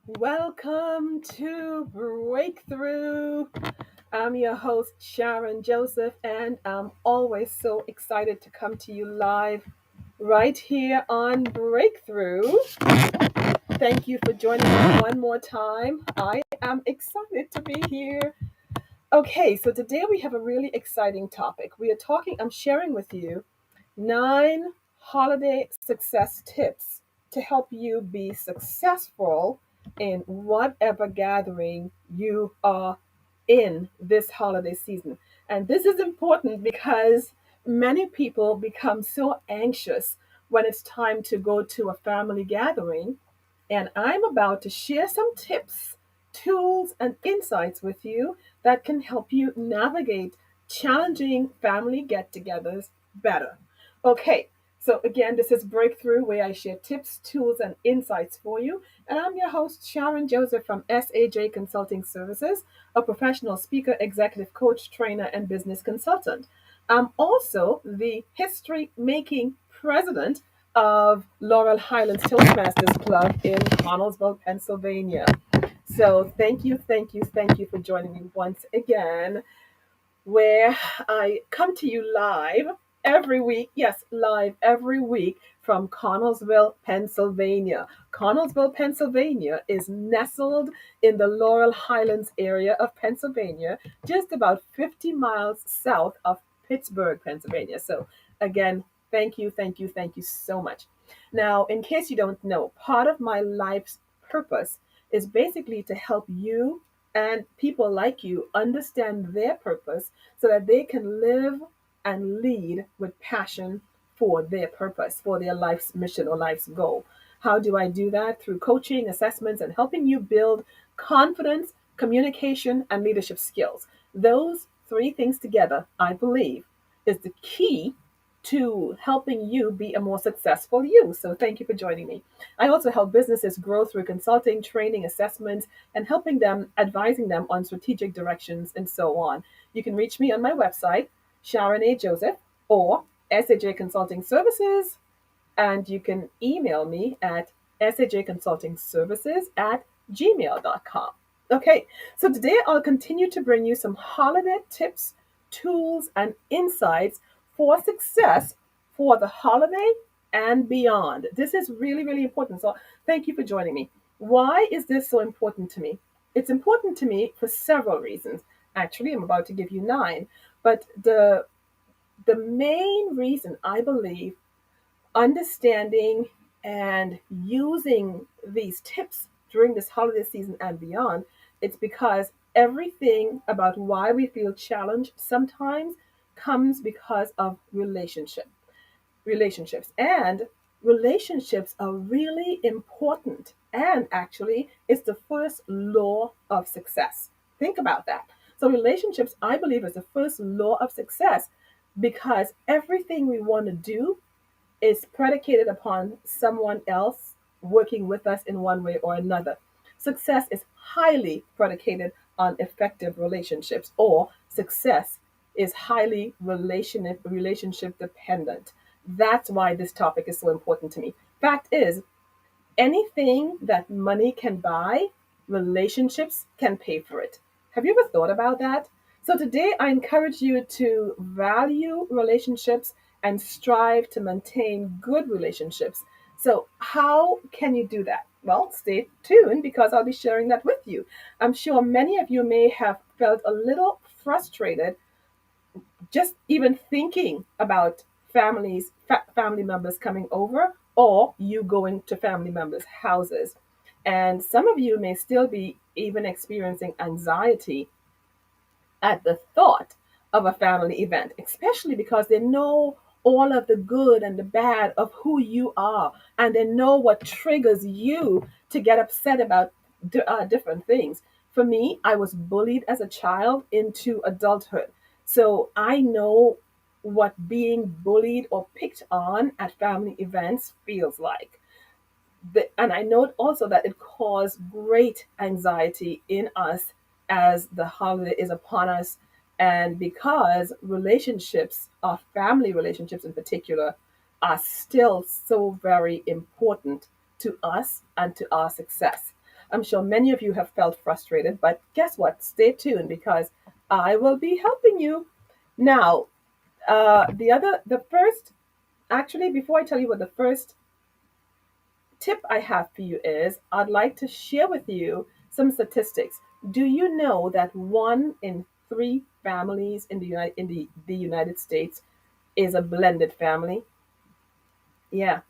Welcome to Breakthrough. I'm your host, Sharon Joseph, and I'm always so excited to come to you live right here on Breakthrough. Thank you for joining me one more time. I am excited to be here. Okay, so today we have a really exciting topic. I'm sharing with you 9 holiday success tips to help you be successful in whatever gathering you are in this holiday season. And this is important because many people become so anxious when it's time to go to a family gathering. And I'm about to share some tips, tools, and insights with you that can help you navigate challenging family get togethers better. Okay, so again, this is Breakthrough, where I share tips, tools, and insights for you. And I'm your host, Sharon Joseph from SAJ Consulting Services, a professional speaker, executive coach, trainer, and business consultant. I'm also the history making president of Laurel Highlands Toastmasters Club in Connellsville, Pennsylvania. So thank you for joining me once again, where I come to you live every week. Yes, live every week from Connellsville, Pennsylvania. Connellsville, Pennsylvania is nestled in the Laurel Highlands area of Pennsylvania, just about 50 miles south of Pittsburgh, Pennsylvania. So, again, thank you so much. Now, in case you don't know, part of my life's purpose is basically to help you and people like you understand their purpose so that they can live and lead with passion for their purpose, for their life's mission or life's goal. How do I do that? Through coaching, assessments, and helping you build confidence, communication, and leadership skills. Those three things together, I believe, is the key to helping you be a more successful you. So thank you for joining me. I also help businesses grow through consulting, training, assessments, and helping them, advising them on strategic directions and so on. You can reach me on my website, Sharon A. Joseph, or SAJ Consulting Services, and you can email me at sajconsultingservices at gmail.com. Okay, so today I'll continue to bring you some holiday tips, tools, and insights for success for the holiday and beyond. This is really, really important. So thank you for joining me. Why is this so important to me? It's important to me for several reasons. Actually, I'm about to give you 9, but the main reason I believe understanding and using these tips during this holiday season and beyond, it's because everything about why we feel challenged sometimes comes because of relationships. And relationships are really important. And actually, it's the first law of success. Think about that. So, relationships, I believe, is the first law of success because everything we want to do is predicated upon someone else working with us in one way or another. Success is highly predicated on effective relationships, or success is highly relationship dependent. That's why this topic is so important to me. Fact is, anything that money can buy, relationships can pay for it. Have you ever thought about that? So today I encourage you to value relationships and strive to maintain good relationships. So, how can you do that? Well, stay tuned because I'll be sharing that with you. I'm sure many of you may have felt a little frustrated just even thinking about family members coming over or you going to family members' houses. And some of you may still be even experiencing anxiety at the thought of a family event, especially because they know all of the good and the bad of who you are, and they know what triggers you to get upset about different things. For me, I was bullied as a child into adulthood. So I know what being bullied or picked on at family events feels like. And I know also that it caused great anxiety in us as the holiday is upon us. And because relationships, our family relationships in particular, are still so very important to us and to our success. I'm sure many of you have felt frustrated, but guess what? Stay tuned because I will be helping you. Now, the first, actually, before I tell you what the first tip I have for you is, I'd like to share with you some statistics. Do you know that 1 in 3 families in the United States is a blended family? Yeah.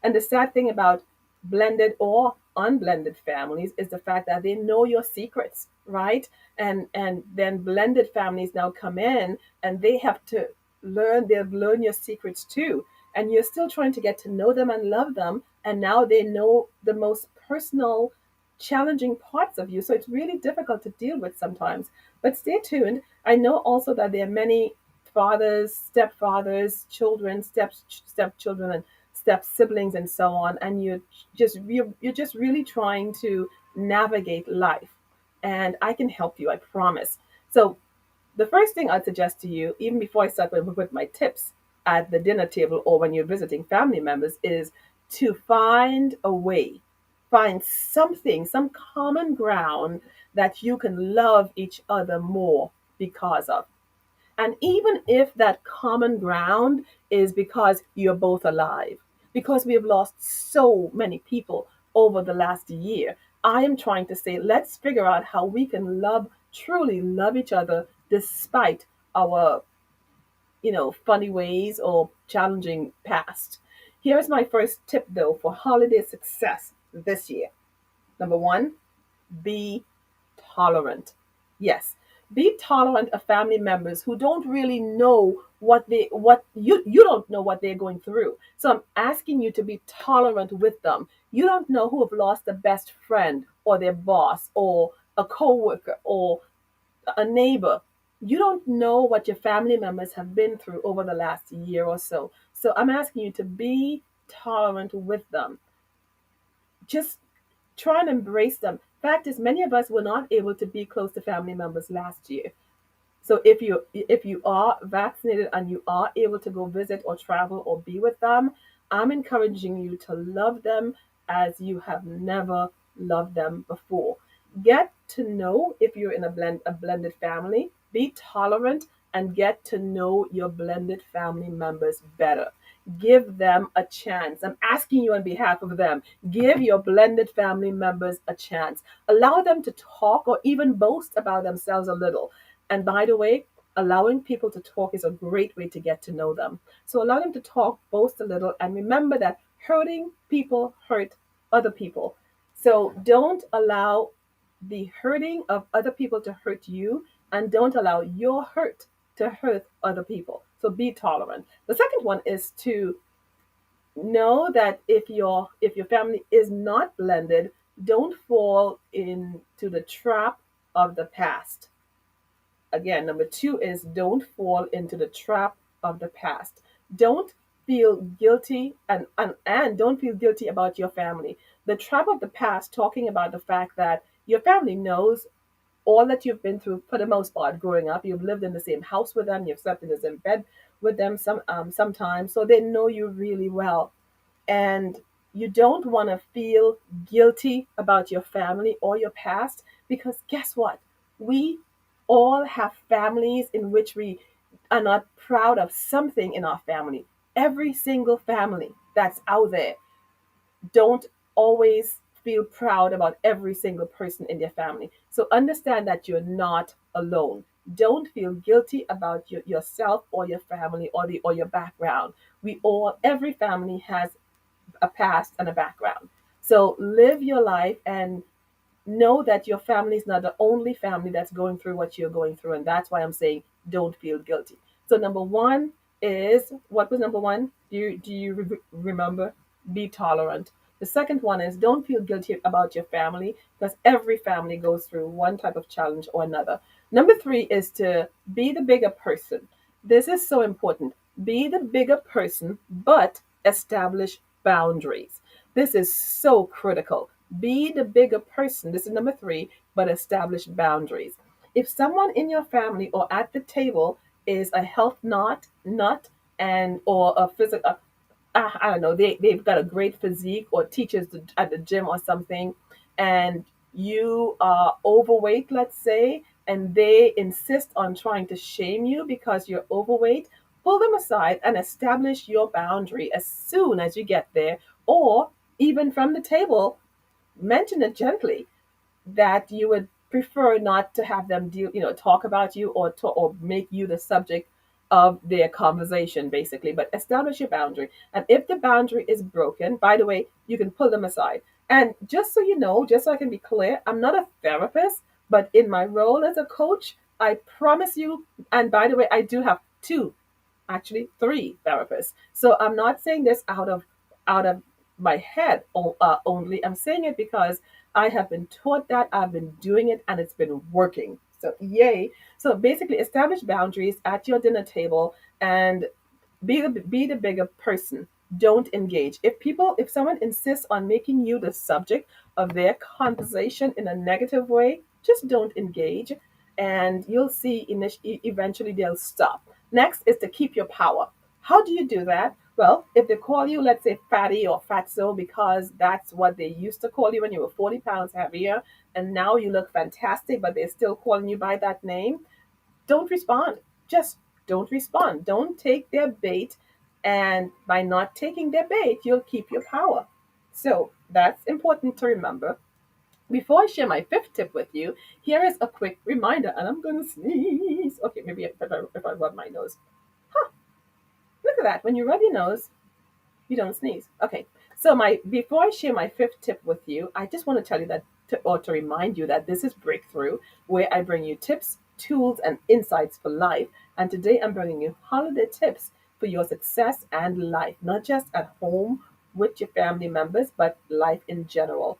And the sad thing about blended or unblended families is the fact that they know your secrets, right? And then blended families now come in and they have to they've learned your secrets too. And you're still trying to get to know them and love them. And now they know the most personal, challenging parts of you. So it's really difficult to deal with sometimes. But stay tuned. I know also that there are many fathers, stepfathers, children, stepchildren, and step siblings and so on, and you're just really trying to navigate life, and I can help you, I promise. So the first thing I'd suggest to you, even before I start with my tips at the dinner table or when you're visiting family members, is to find a way, find something, some common ground that you can love each other more because of. And even if that common ground is because you're both alive, because we have lost so many people over the last year, I am trying to say, let's figure out how we can truly love each other despite our, funny ways or challenging past. Here's my first tip though for holiday success this year. Number one, be tolerant. Yes, be tolerant of family members who don't really know what you don't know what they're going through. So I'm asking you to be tolerant with them. You don't know who have lost a best friend or their boss or a coworker or a neighbor. You don't know what your family members have been through over the last year or so. So I'm asking you to be tolerant with them. Just try and embrace them. Fact is, many of us were not able to be close to family members last year. So if you are vaccinated and you are able to go visit or travel or be with them, I'm encouraging you to love them as you have never loved them before. Get to know, if you're in a blended family, be tolerant and get to know your blended family members better. Give them a chance. I'm asking you on behalf of them. Give your blended family members a chance. Allow them to talk or even boast about themselves a little. And by the way, allowing people to talk is a great way to get to know them. So allow them to talk, boast a little, and remember that hurting people hurt other people. So don't allow the hurting of other people to hurt you, and don't allow your hurt to hurt other people. So be tolerant. The second one is to know that if your family is not blended, don't fall into the trap of the past. Again, number two is don't fall into the trap of the past. Don't feel guilty and don't feel guilty about your family. The trap of the past, talking about the fact that your family knows all that you've been through for the most part growing up. You've lived in the same house with them, you've slept in the same bed with them sometimes, so they know you really well. And you don't want to feel guilty about your family or your past, because guess what? We all have families in which we are not proud of something in our family. Every single family that's out there don't always feel proud about every single person in their family. So understand that you're not alone. Don't feel guilty about yourself or your family or your background. Every family has a past and a background. So live your life and know that your family is not the only family that's going through what you're going through. And that's why I'm saying don't feel guilty. So number one is, what was number one? Do you remember? Be tolerant. The second one is don't feel guilty about your family, because every family goes through one type of challenge or another. Number three is to be the bigger person. This is so important. Be the bigger person, but establish boundaries. This is so critical. Be the bigger person. This is number three, but establish boundaries. If someone in your family or at the table is a health nut, and or a physical, I don't know, they've got a great physique or teachers at the gym or something, and you are overweight, let's say, and they insist on trying to shame you because you're overweight, pull them aside and establish your boundary as soon as you get there, or even from the table, mention it gently that you would prefer not to have them talk about you or make you the subject of their conversation, basically. But establish your boundary. And if the boundary is broken, by the way, you can pull them aside. And just so you know, just so I can be clear, I'm not a therapist, but in my role as a coach, I promise you, and by the way, I do have two, actually three therapists. So I'm not saying this out of my head only. I'm saying it because I have been taught that, I've been doing it, and it's been working. So yay! So basically, establish boundaries at your dinner table and be the bigger person. Don't engage. If someone insists on making you the subject of their conversation in a negative way, just don't engage, and you'll see eventually they'll stop. Next is to keep your power. How do you do that? Well, if they call you, let's say, fatty or fatso, because that's what they used to call you when you were 40 pounds heavier, and now you look fantastic, but they're still calling you by that name, don't respond. Just don't respond. Don't take their bait. And by not taking their bait, you'll keep your power. So that's important to remember. Before I share my fifth tip with you, here is a quick reminder, and I'm going to sneeze. Okay, maybe if I rub my nose. Huh, look at that. When you rub your nose, you don't sneeze. Okay. So my before I share my fifth tip with you, I just want to tell you to remind you that this is Breakthrough, where I bring you tips, tools, and insights for life. And today I'm bringing you holiday tips for your success and life, not just at home with your family members, but life in general.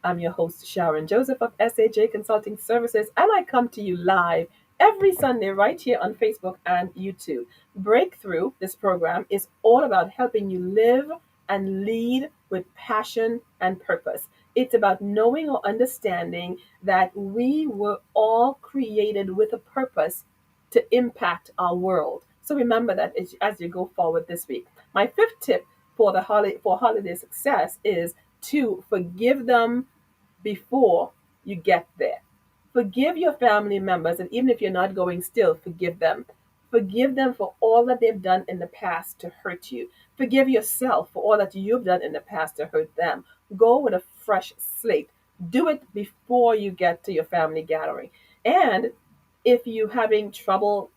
I'm your host, Sharon Joseph of SAJ Consulting Services, and I come to you live every Sunday right here on Facebook and YouTube. Breakthrough, this program, is all about helping you live and lead with passion and purpose. It's about knowing or understanding that we were all created with a purpose to impact our world. So remember that as you go forward this week. My fifth tip for holiday success is to forgive them before you get there. Forgive your family members, and even if you're not going still, forgive them. Forgive them for all that they've done in the past to hurt you. Forgive yourself for all that you've done in the past to hurt them. Go with a fresh slate. Do it before you get to your family gathering. And if you're having trouble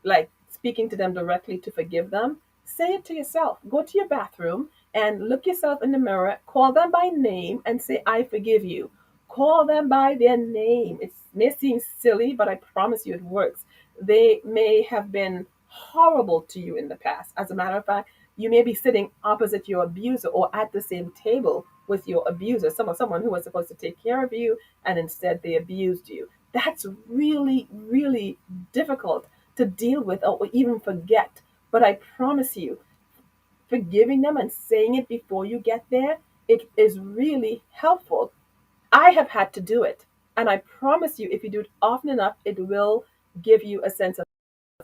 like speaking to them directly to forgive them, say it to yourself. Go to your bathroom and look yourself in the mirror, call them by name and say, I forgive you. Call them by their name. It may seem silly, but I promise you it works. They may have been horrible to you in the past. As a matter of fact, you may be sitting opposite your abuser or at the same table with your abuser, someone who was supposed to take care of you and instead they abused you. That's really, really difficult to deal with or even forget. But I promise you, forgiving them and saying it before you get there, it is really helpful. I have had to do it. And I promise you, if you do it often enough, it will give you a sense of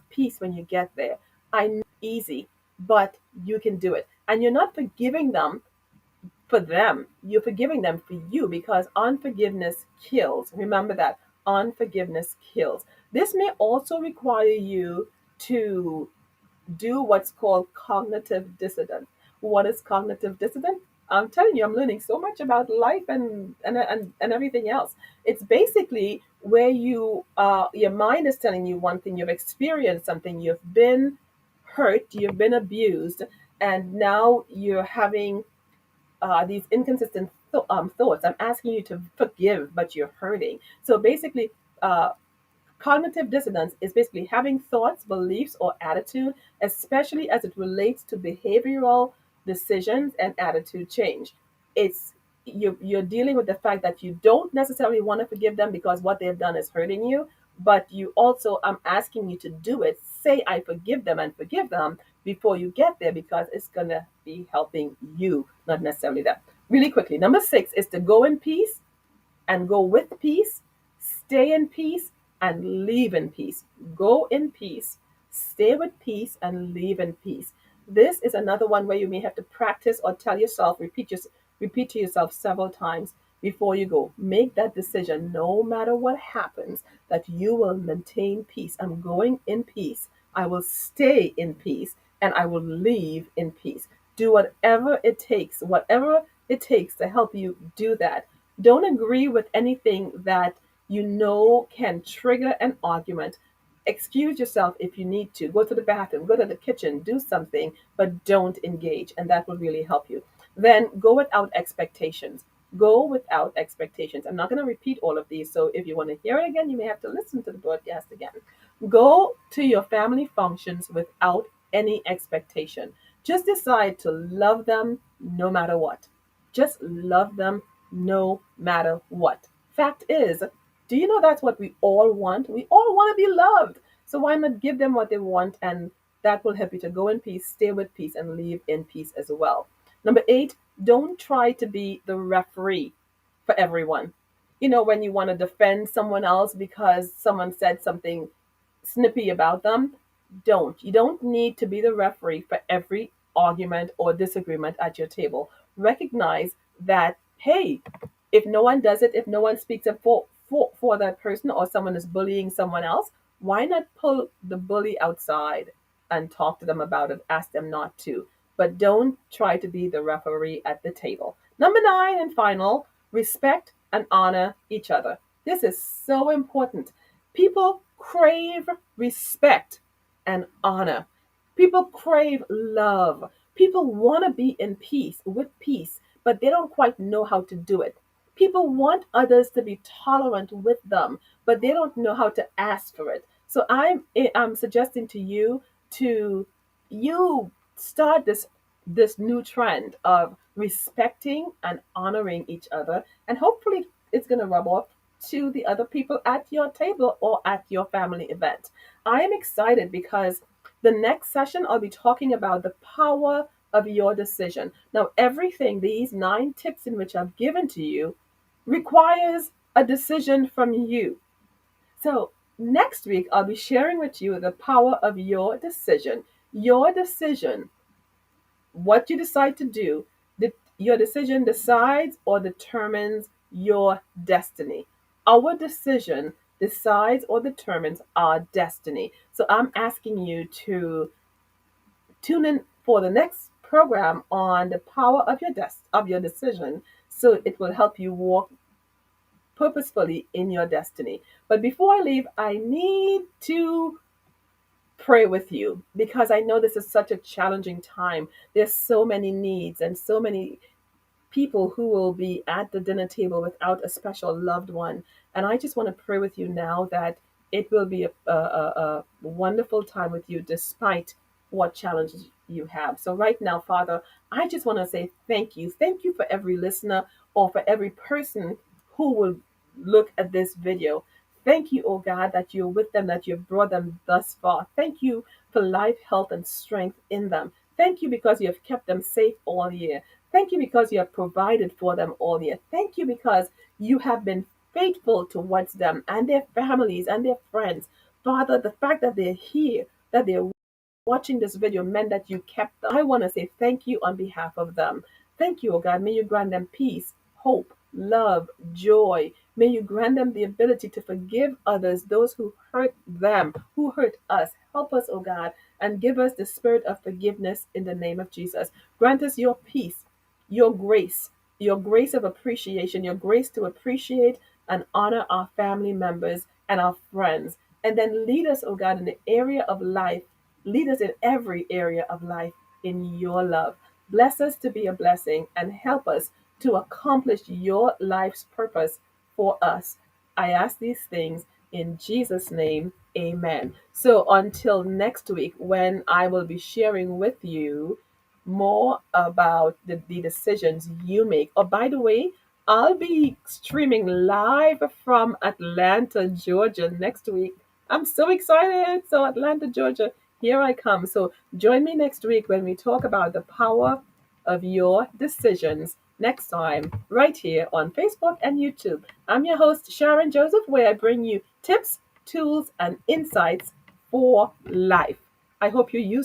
peace when you get there. I know it's easy, but you can do it. And you're not forgiving them for them. You're forgiving them for you because unforgiveness kills. Remember that unforgiveness kills. This may also require you to do what's called cognitive dissonance. What is cognitive dissonance? I'm telling you, I'm learning so much about life and everything else. It's basically where your mind is telling you one thing, you've experienced something, you've been hurt, you've been abused, and now you're having these inconsistent thoughts. I'm asking you to forgive, but you're hurting. So basically, uh, cognitive dissonance is basically having thoughts, beliefs, or attitude, especially as it relates to behavioral decisions and attitude change. It's you're dealing with the fact that you don't necessarily want to forgive them because what they've done is hurting you, but you also, I'm asking you to do it. Say, I forgive them and forgive them before you get there because it's going to be helping you, not necessarily them. Really quickly, number six is to go in peace and go with peace, stay in peace, and leave in peace. Go in peace, stay with peace, and leave in peace. This is another one where you may have to practice or tell yourself, repeat to yourself several times. before you go. Make that decision no matter what happens, that you will maintain peace. I'm going in peace. I will stay in peace and I will leave in peace. Do whatever it takes to help you do that. Don't agree with anything that you know can trigger an argument. Excuse yourself if you need to. Go to the bathroom, go to the kitchen, do something, but don't engage, and that will really help you. Then go without expectations. Go without expectations. I'm not going to repeat all of these, so if you want to hear it again, you may have to listen to the broadcast again. Go to your family functions without any expectation. Just decide to love them no matter what. Just love them no matter what. Fact is, do you know that's what we all want? We all want to be loved. So why not give them what they want, and that will help you to go in peace, stay with peace, and leave in peace as well. Number 8, don't try to be the referee for everyone. You know, when you want to defend someone else because someone said something snippy about them, don't. You don't need to be the referee for every argument or disagreement at your table. Recognize that, hey, if no one does it, if no one speaks up for that person, or someone is bullying someone else, why not pull the bully outside and talk to them about it, ask them not to. But don't try to be the referee at the table. Number 9 and final, respect and honor each other. This is so important. People crave respect and honor. People crave love. People want to be in peace, with peace, but they don't quite know how to do it. People want others to be tolerant with them, but they don't know how to ask for it. So I'm suggesting to you to you start this new trend of respecting and honoring each other, and hopefully it's going to rub off to the other people at your table or at your family event. I am excited because the next session I'll be talking about the power of your decision. Now, everything, these 9 tips in which I've given to you, requires a decision from you. So, next week I'll be sharing with you the power of your decision. Your decision, what you decide to do, your decision decides or determines your destiny. Our decision decides or determines our destiny. So I'm asking you to tune in for the next program on the power of your decision, so it will help you walk purposefully in your destiny. But before I leave, I need to pray with you because I know this is such a challenging time. There's so many needs and so many people who will be at the dinner table without a special loved one. And I just want to pray with you now that it will be a wonderful time with you despite what challenges you have. So, right now, Father, I just want to say thank you. Thank you for every listener or for every person who will look at this video. Thank you, oh God, that you're with them, that you've brought them thus far. Thank you for life, health, and strength in them. Thank you because you have kept them safe all year. Thank you because you have provided for them all year. Thank you because you have been faithful towards them and their families and their friends. Father, the fact that they're here, that they're watching this video meant that you kept them. I want to say thank you on behalf of them. Thank you, oh God. May you grant them peace, hope, love, joy. May you grant them the ability to forgive others, those who hurt them, who hurt us. Help us, oh God, and give us the spirit of forgiveness in the name of Jesus. Grant us your peace, your grace of appreciation, your grace to appreciate and honor our family members and our friends. And then lead us, oh God, in the area of life. Lead us in every area of life in your love. Bless us to be a blessing and help us to accomplish your life's purpose for us. I ask these things in Jesus' name. Amen. So until next week, when I will be sharing with you more about the decisions you make. Oh, by the way, I'll be streaming live from Atlanta, Georgia next week. I'm so excited. So, Atlanta, Georgia, here I come. So, join me next week when we talk about the power of your decisions next time, right here on Facebook and YouTube. I'm your host, Sharon Joseph, where I bring you tips, tools, and insights for life. I hope you use